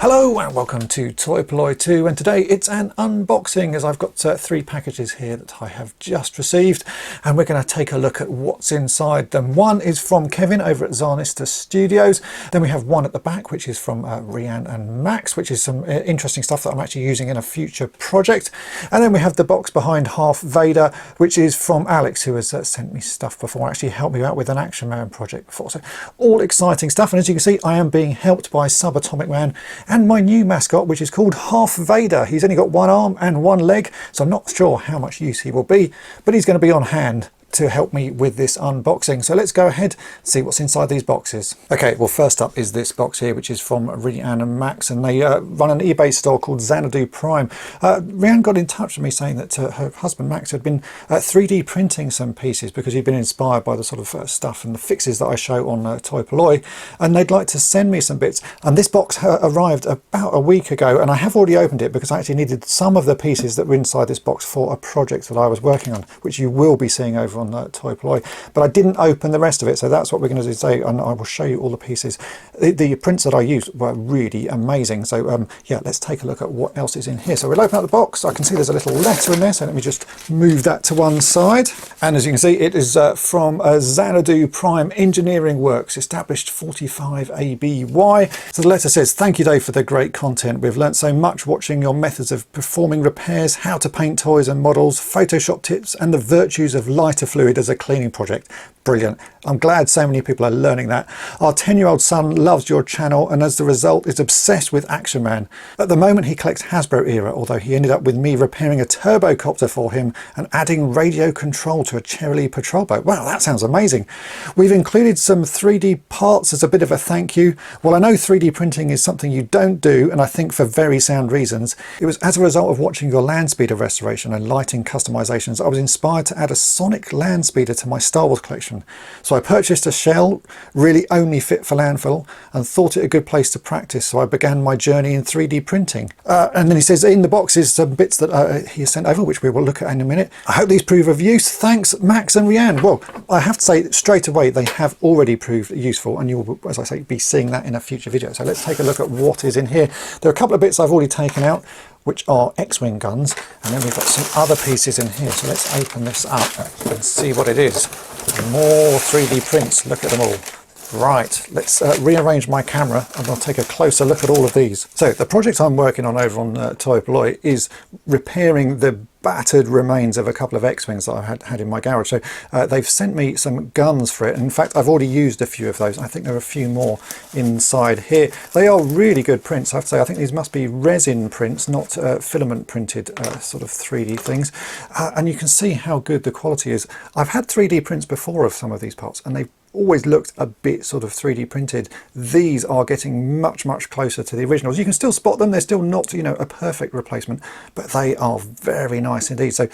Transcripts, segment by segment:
Hello and welcome to Polloi Two, and today it's an unboxing as I've got 3 packages here that I have just received, and we're going to take a look at what's inside them. One is from Kevin over at Zarnista Studios, then we have one at the back which is from Rianne and Max, which is some interesting stuff that I'm actually using in a future project, and then we have the box behind Half Vader, which is from Alex, who has sent me stuff before, actually helped me out with an Action Man project before. So all exciting stuff, and as you can see I am being helped by Subatomic Man and my new mascot, which is called Half Vader. He's only got 1 arm and 1 leg, so I'm not sure how much use he will be, but he's going to be on hand to help me with this unboxing. So let's go ahead and see what's inside these boxes. Okay, well, first up is this box here, which is from Rianne and Max, and they run an eBay store called XxanaduPrime. Rianne got in touch with me saying that her husband Max had been 3D printing some pieces because he'd been inspired by the sort of stuff and the fixes that I show on toy-polloi, and they'd like to send me some bits. And this box arrived about a week ago, and I have already opened it because I actually needed some of the pieces that were inside this box for a project that I was working on, which you will be seeing over on toy-polloi, but I didn't open the rest of it, so that's what we're going to do today, and I will show you all the pieces. The prints that I used were really amazing, so yeah, let's take a look at what else is in here. So we'll open up the box. I can see there's a little letter in there, so let me just move that to one side, and as you can see it is from XxanaduPrime Engineering Works, established 45 ABY. So the letter says, "Thank you Dave for the great content. We've learnt so much watching your methods of performing repairs, how to paint toys and models, Photoshop tips, and the virtues of lighter fluid as a cleaning project. Brilliant. I'm glad so many people are learning that. Our 10-year-old son loves your channel and as the result is obsessed with Action Man. At the moment he collects Hasbro era, although he ended up with me repairing a turbocopter for him and adding radio control to a Cherry patrol boat." Wow, that sounds amazing. "We've included some 3D parts as a bit of a thank you. Well, I know 3D printing is something you don't do, and I think for very sound reasons. It was as a result of watching your land speeder restoration and lighting customizations I was inspired to add a sonic land speeder to my Star Wars collection. So I purchased a shell, really only fit for landfill, and thought it a good place to practice, so I began my journey in 3D printing." And then he says in the box is some bits that he has sent over, which we will look at in a minute. "I hope these prove of use. Thanks, Max and Rianne." Well, I have to say straight away they have already proved useful, and you will, as I say, be seeing that in a future video. So let's take a look at what is in here. There are a couple of bits I've already taken out, which are X-Wing guns, and then we've got some other pieces in here. So let's open this up and see what it is. More 3D prints, look at them all. Right, let's rearrange my camera and I'll take a closer look at all of these. So the project I'm working on over on toy-polloi is repairing the battered remains of a couple of X-Wings that I had in my garage. So they've sent me some guns for it. In fact, I've already used a few of those. I think there are a few more inside here. They are really good prints, I have to say. I think these must be resin prints, not filament printed sort of 3D things. And you can see how good the quality is. I've had 3D prints before of some of these parts, and they've always looked a bit sort of 3D printed. These are getting much closer to the originals. You can still spot them. They're still not, you know, a perfect replacement, but they are very nice indeed. So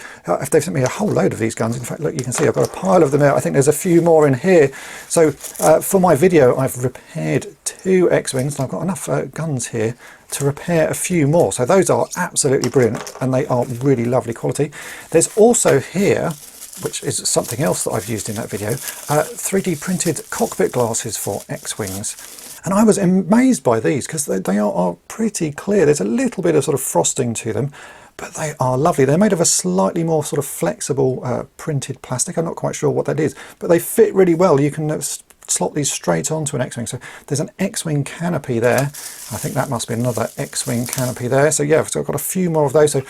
they've sent me a whole load of these guns. In fact, look, you can see I've got a pile of them out. I think there's a few more in here. So for my video I've repaired 2 X-Wings, and I've got enough guns here to repair a few more. So those are absolutely brilliant, and they are really lovely quality. There's also here, which is something else that I've used in that video, 3D printed cockpit glasses for X-Wings. And I was amazed by these because they are pretty clear. There's a little bit of sort of frosting to them, but they are lovely. They're made of a slightly more sort of flexible printed plastic. I'm not quite sure what that is, but they fit really well. You can slot these straight onto an X-Wing. So there's an X-Wing canopy there. I think that must be another X-Wing canopy there. So yeah, so I've got a few more of those. So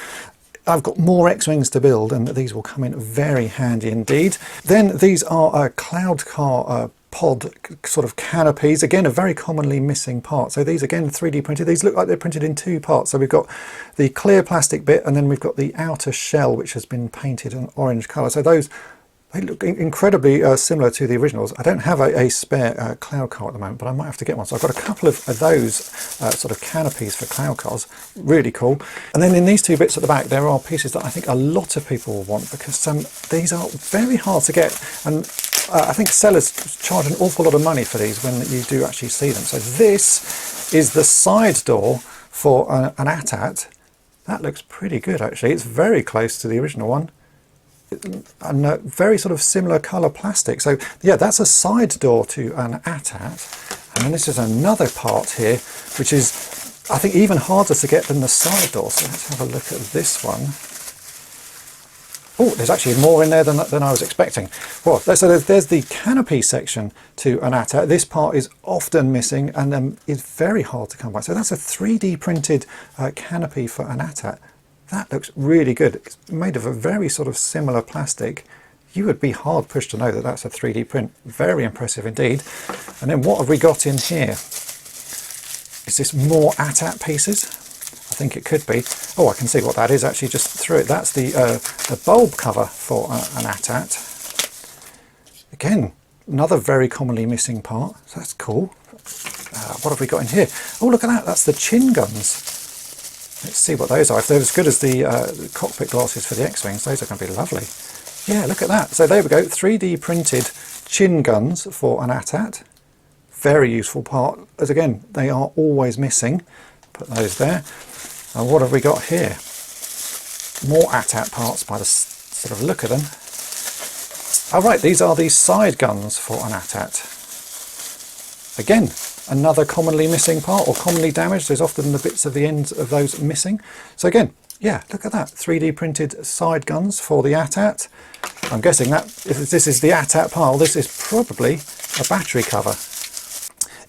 I've got more X-Wings to build, and these will come in very handy indeed. Then these are cloud car pod sort of canopies, again a very commonly missing part. So these again 3D printed. These look like they're printed in 2 parts. So we've got the clear plastic bit, and then we've got the outer shell which has been painted an orange colour. So those, they look incredibly similar to the originals. I don't have a spare cloud car at the moment, but I might have to get one. So I've got a couple of those sort of canopies for cloud cars. Really cool. And then in these 2 bits at the back, there are pieces that I think a lot of people will want, because these are very hard to get. And I think sellers charge an awful lot of money for these when you do actually see them. So this is the side door for an AT-AT. That looks pretty good actually. It's very close to the original one. And very sort of similar colour plastic. So yeah, that's a side door to an AT-AT. And then this is another part here, which is I think even harder to get than the side door. So let's have a look at this one. Oh, there's actually more in there than I was expecting. Well, so there's the canopy section to an ATAT. This part is often missing and is very hard to come by. So that's a 3D printed canopy for an ATAT. That looks really good. It's made of a very sort of similar plastic. You would be hard pushed to know that that's a 3D print. Very impressive indeed. And then what have we got in here? Is this more ATAT pieces? I think it could be. Oh, I can see what that is actually just through it. That's the bulb cover for an ATAT. Again, another very commonly missing part. So that's cool. What have we got in here? Oh, look at that. That's the chin guns. Let's see what those are. If they're as good as the cockpit glasses for the X-Wings, those are going to be lovely. Yeah, look at that. So there we go. 3D printed chin guns for an ATAT. Very useful part, as again, they are always missing. Put those there. And what have we got here? More ATAT parts by the sort of look of them. Oh right, these are the side guns for an ATAT. Again, another commonly missing part or commonly damaged. There's often the bits of the ends of those missing. So again, yeah, look at that. 3D printed side guns for the ATAT. I'm guessing that if this is the ATAT pile, this is probably a battery cover.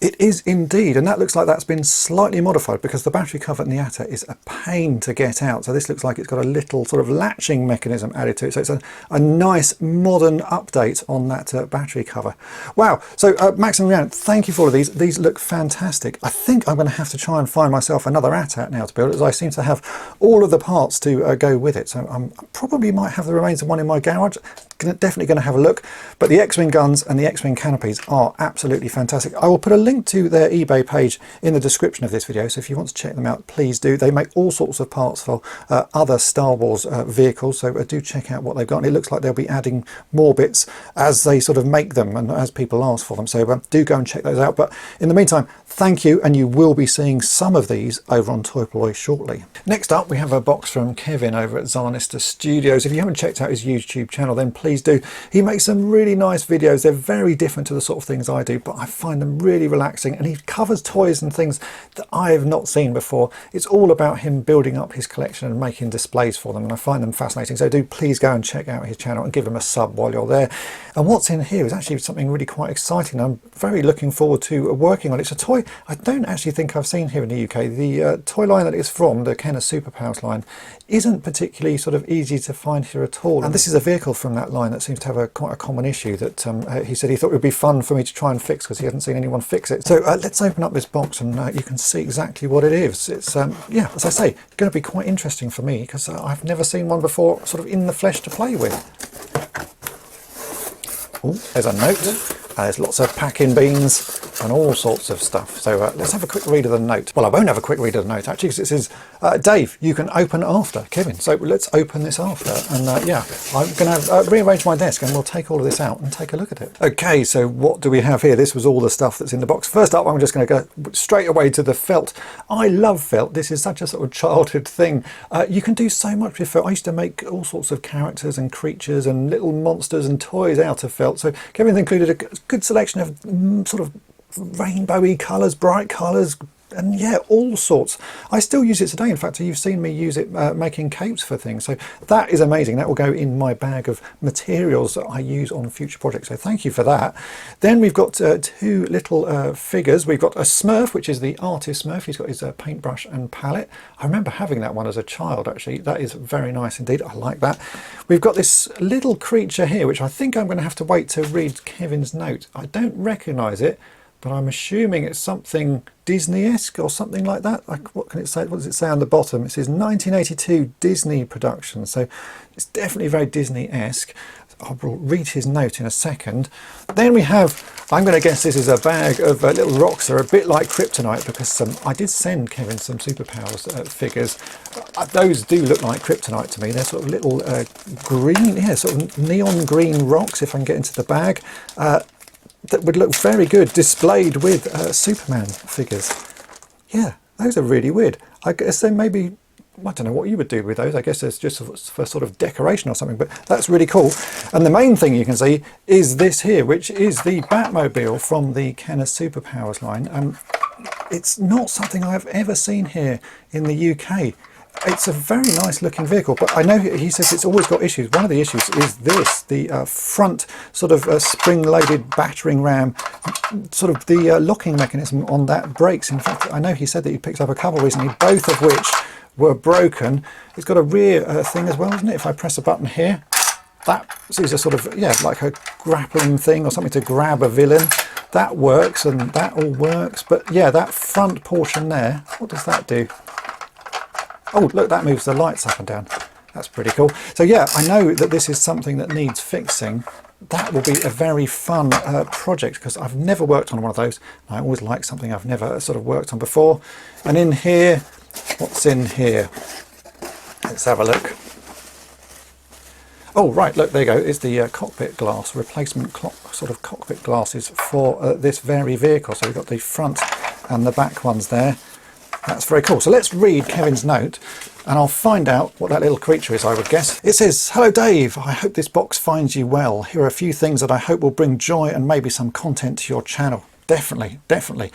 It is indeed, and that looks like that's been slightly modified because the battery cover in the ATAT is a pain to get out. So this looks like it's got a little sort of latching mechanism added to it. So it's a nice modern update on that battery cover. Wow. So Max and Rhiannon, thank you for all of these. These look fantastic. I think I'm going to have to try and find myself another ATAT now to build, as I seem to have all of the parts to go with it. So I probably might have the remains of one in my garage. Definitely going to have a look, but the X-Wing guns and the X-Wing canopies are absolutely fantastic. I will put a link to their eBay page in the description of this video, so if you want to check them out, please do. They make all sorts of parts for other Star Wars vehicles, so do check out what they've got, and it looks like they'll be adding more bits as they sort of make them and as people ask for them, so do go and check those out. But in the meantime, thank you, and you will be seeing some of these over on toy-polloi shortly. Next up, we have a box from Kevin over at Zarnista Studios. If you haven't checked out his YouTube channel, then please do. He makes some really nice videos. They're very different to the sort of things I do, but I find them really relaxing, and he covers toys and things that I have not seen before. It's all about him building up his collection and making displays for them, and I find them fascinating. So do please go and check out his channel and give him a sub while you're there. And what's in here is actually something really quite exciting. I'm very looking forward to working on it. It's a toy I don't actually think I've seen here in the UK. The toy line that it's from, the Kenner Superpowers line, isn't particularly sort of easy to find here at all. And this is a vehicle from that line that seems to have quite a common issue that he said he thought it would be fun for me to try and fix because he hadn't seen anyone fix it. So let's open up this box and you can see exactly what it is. It's, yeah, as I say, going to be quite interesting for me because I've never seen one before sort of in the flesh to play with. Oh, there's a note. There's lots of packing beans and all sorts of stuff. So let's have a quick read of the note. Well, I won't have a quick read of the note actually, because it says, Dave, you can open after, Kevin. So let's open this after. And yeah, I'm going to rearrange my desk and we'll take all of this out and take a look at it. Okay, so what do we have here? This was all the stuff that's in the box. First up, I'm just going to go straight away to the felt. I love felt. This is such a sort of childhood thing. You can do so much with felt. I used to make all sorts of characters and creatures and little monsters and toys out of felt. So Kevin's included a good selection of sort of rainbowy colours, bright colours, and yeah, all sorts. I still use it today. In fact, you've seen me use it making capes for things. So that is amazing. That will go in my bag of materials that I use on future projects. So thank you for that. Then we've got two little figures. We've got a Smurf, which is the artist Smurf. He's got his paintbrush and palette. I remember having that one as a child, actually. That is very nice indeed. I like that. We've got this little creature here, which I think I'm going to have to wait to read Kevin's note. I don't recognise it, but I'm assuming it's something Disney-esque or something like that. Like, what can it say? What does it say on the bottom? It says 1982 Disney production. So it's definitely very Disney-esque. I'll read his note in a second. Then we have, I'm going to guess this is a bag of little rocks that are a bit like kryptonite, because I did send Kevin some Superpowers figures. Those do look like kryptonite to me. They're sort of little green, yeah, sort of neon green rocks, if I can get into the bag. That would look very good displayed with Superman figures. Yeah, those are really weird. I guess they maybe, I don't know what you would do with those. I guess it's just for sort of decoration or something, but that's really cool. And the main thing you can see is this here, which is the Batmobile from the Kenner Superpowers line. it's not something I've ever seen here in the UK. It's a very nice looking vehicle, but I know he says it's always got issues. One of the issues is this, the front sort of spring-loaded battering ram, sort of the locking mechanism on that brakes. In fact, I know he said that he picked up a couple recently, both of which were broken. It's got a rear thing as well, isn't it? If I press a button here, that is a sort of, yeah, like a grappling thing or something to grab a villain. That works, and that all works. But yeah, that front portion there, what does that do? Oh, look, that moves the lights up and down. That's pretty cool. So yeah, I know that this is something that needs fixing. That will be a very fun project, because I've never worked on one of those. I always like something I've never sort of worked on before. And in here, what's in here? Let's have a look. Oh, right, look, there you go. It's the cockpit glass, replacement sort of cockpit glasses for this very vehicle. So we've got the front and the back ones there. That's very cool. So let's read Kevin's note and I'll find out what that little creature is, I would guess. It says, "Hello Dave, I hope this box finds you well. Here are a few things that I hope will bring joy and maybe some content to your channel." Definitely, definitely.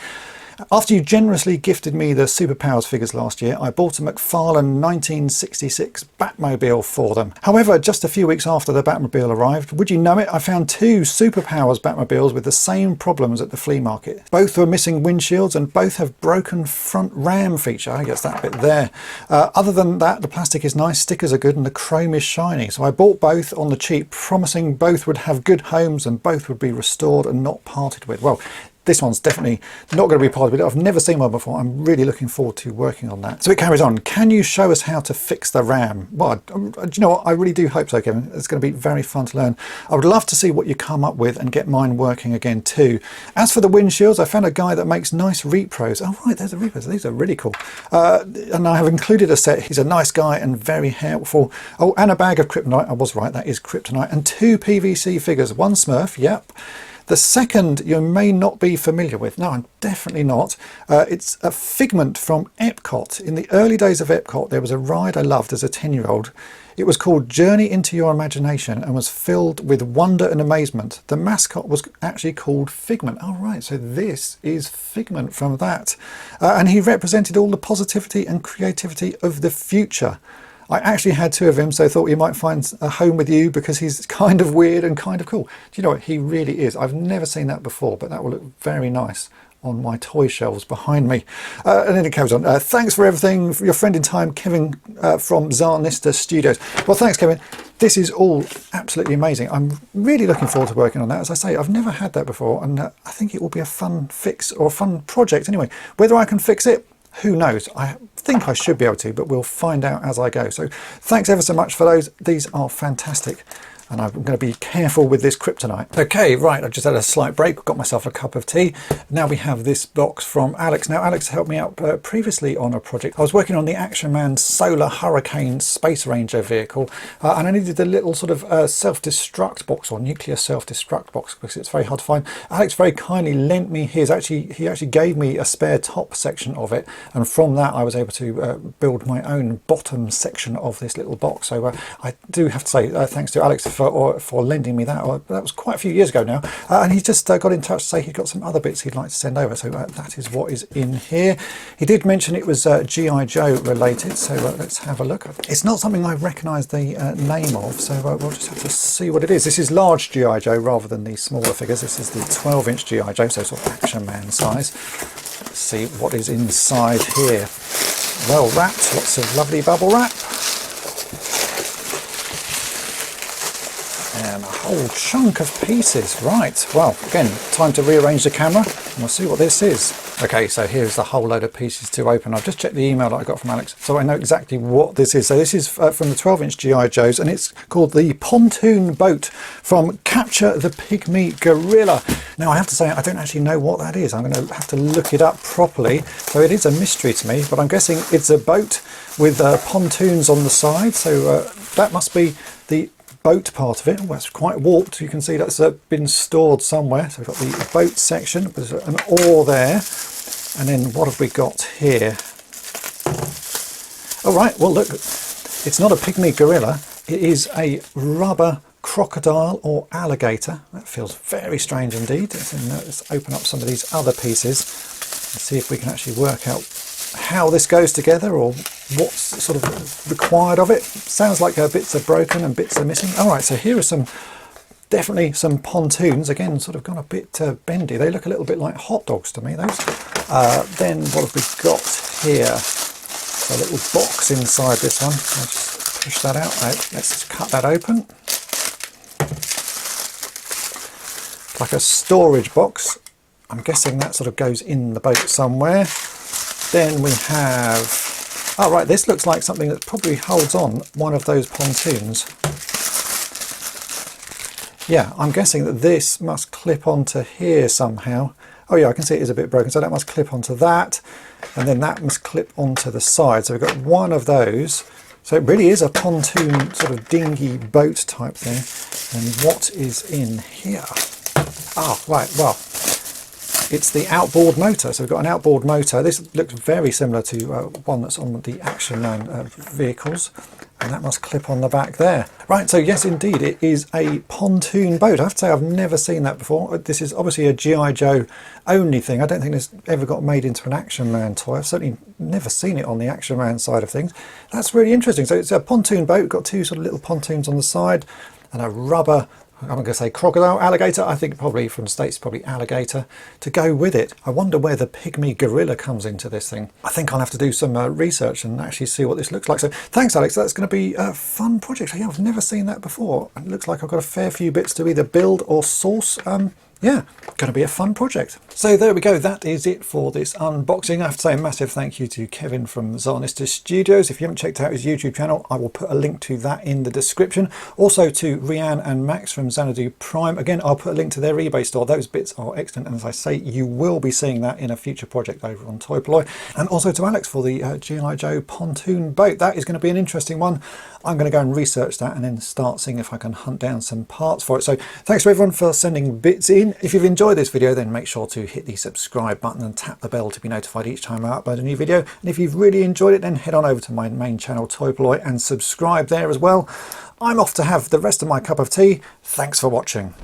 After you generously gifted me the Superpowers figures last year, I bought a McFarlane 1966 Batmobile for them. However, just a few weeks after the Batmobile arrived, would you know it, I found two Superpowers Batmobiles with the same problems at the flea market. Both were missing windshields and both have broken front ram feature. I guess that bit there. Other than that, the plastic is nice, stickers are good, and the chrome is shiny. So I bought both on the cheap, promising both would have good homes and both would be restored and not parted with. Well, this one's definitely not going to be part of it. I've never seen one before. I'm really looking forward to working on that. So it carries on. Can you show us how to fix the RAM? Well, do you know what? I really do hope so, Kevin. It's going to be very fun to learn. I would love to see what you come up with and get mine working again too. As for the windshields, I found a guy that makes nice repros. Oh, right, there's the repros. These are really cool. And I have included a set. He's a nice guy and very helpful. Oh, and a bag of kryptonite. I was right, that is kryptonite. And two PVC figures. One Smurf, yep. The second you may not be familiar with. No, I'm definitely not. It's a figment from Epcot. In the early days of Epcot, there was a ride I loved as a 10-year-old. It was called Journey into Your Imagination and was filled with wonder and amazement. The mascot was actually called Figment. Oh, right, so this is Figment from that. And he represented all the positivity and creativity of the future. I actually had two of him, so I thought you might find a home with you because he's kind of weird and kind of cool. Do you know what? He really is. I've never seen that before, but that will look very nice on my toy shelves behind me. And then it carries on. Thanks for everything, for your friend in time, Kevin from Zarnista Studios. Well, thanks, Kevin. This is all absolutely amazing. I'm really looking forward to working on that. As I say, I've never had that before, and I think it will be a fun fix or a fun project anyway. Whether I can fix it, who knows? I think I should be able to, but we'll find out as I go. So thanks ever so much for those. These are fantastic. And I'm going to be careful with this kryptonite. Okay, right, I've just had a slight break, got myself a cup of tea. Now we have this box from Alex. Now, Alex helped me out previously on a project. I was working on the Action Man Solar Hurricane Space Ranger vehicle, and I needed a little sort of self-destruct box or nuclear self-destruct box because it's very hard to find. Alex very kindly lent me his. He actually gave me a spare top section of it, and from that I was able to build my own bottom section of this little box. So I do have to say thanks to Alex for lending me that. That was quite a few years ago now, and he just got in touch to say he'd got some other bits he'd like to send over. So that is what is in here. He did mention it was G.I.joe related, so let's have a look. It's not something I recognise the name of, so we'll just have to see what it is. This is large G.I.joe rather than the smaller figures. This is the 12-inch G.I.joe, so sort of Action Man size. Let's see what is inside here. Well wrapped, lots of lovely bubble wrap. And a whole chunk of pieces. Right, well, again, time to rearrange the camera and we'll see what this is. Okay, so here's the whole load of pieces to open. I've just checked the email that I got from Alex, so I know exactly what this is. So this is from the 12-inch G.I.joes, and it's called the Pontoon Boat from Capture the Pygmy Gorilla. Now, I have to say, I don't actually know what that is. I'm going to have to look it up properly. So it is a mystery to me, but I'm guessing it's a boat with pontoons on the side. So that must be the boat part of it. Oh, that's quite warped. You can see that's been stored somewhere. So we've got the boat section. There's an oar there. And then what have we got here? All right, well, look, it's not a pygmy gorilla. It is a rubber crocodile or alligator. That feels very strange indeed. Let's open up some of these other pieces. Let's see if we can actually work out how this goes together or what's sort of required of it. Sounds like bits are broken and bits are missing. All right, so here are definitely some pontoons, again sort of gone a bit bendy. They look a little bit like hot dogs to me, those. Then what have we got here? A little box inside this one. I'll just push that out. Let's just cut that open. Like a storage box. I'm guessing that sort of goes in the boat somewhere. Then we have, oh right, this looks like something that probably holds on one of those pontoons. Yeah, I'm guessing that this must clip onto here somehow. Oh yeah, I can see it is a bit broken, so that must clip onto that, and then that must clip onto the side. So we've got one of those. So it really is a pontoon sort of dinghy boat type thing. And what is in here? Oh, right, well, it's the outboard motor. So we've got an outboard motor. This looks very similar to one that's on the Action Man vehicles. And that must clip on the back there. Right, so yes, indeed, it is a pontoon boat. I have to say I've never seen that before. This is obviously a G.I. Joe only thing. I don't think this ever got made into an Action Man toy. I've certainly never seen it on the Action Man side of things. That's really interesting. So it's a pontoon boat, got two sort of little pontoons on the side and a rubber, I'm going to say crocodile, alligator, I think probably from the States, probably alligator, to go with it. I wonder where the pygmy gorilla comes into this thing. I think I'll have to do some research and actually see what this looks like. So thanks, Alex. That's going to be a fun project. Yeah, I've never seen that before. It looks like I've got a fair few bits to either build or source. Yeah, going to be a fun project. So there we go. That is it for this unboxing. I have to say a massive thank you to Kevin from Zarnista Studios. If you haven't checked out his YouTube channel, I will put a link to that in the description. Also to Rianne and Max from XxanaduPrime. Again, I'll put a link to their eBay store. Those bits are excellent. And as I say, you will be seeing that in a future project over on toy-polloi. And also to Alex for the g.i.joe pontoon boat. That is going to be an interesting one. I'm going to go and research that and then start seeing if I can hunt down some parts for it. So thanks to everyone for sending bits in. If you've enjoyed this video, then make sure to hit the subscribe button and tap the bell to be notified each time I upload a new video. And if you've really enjoyed it, then head on over to my main channel, toy-polloi, and subscribe there as well. I'm off to have the rest of my cup of tea. Thanks for watching.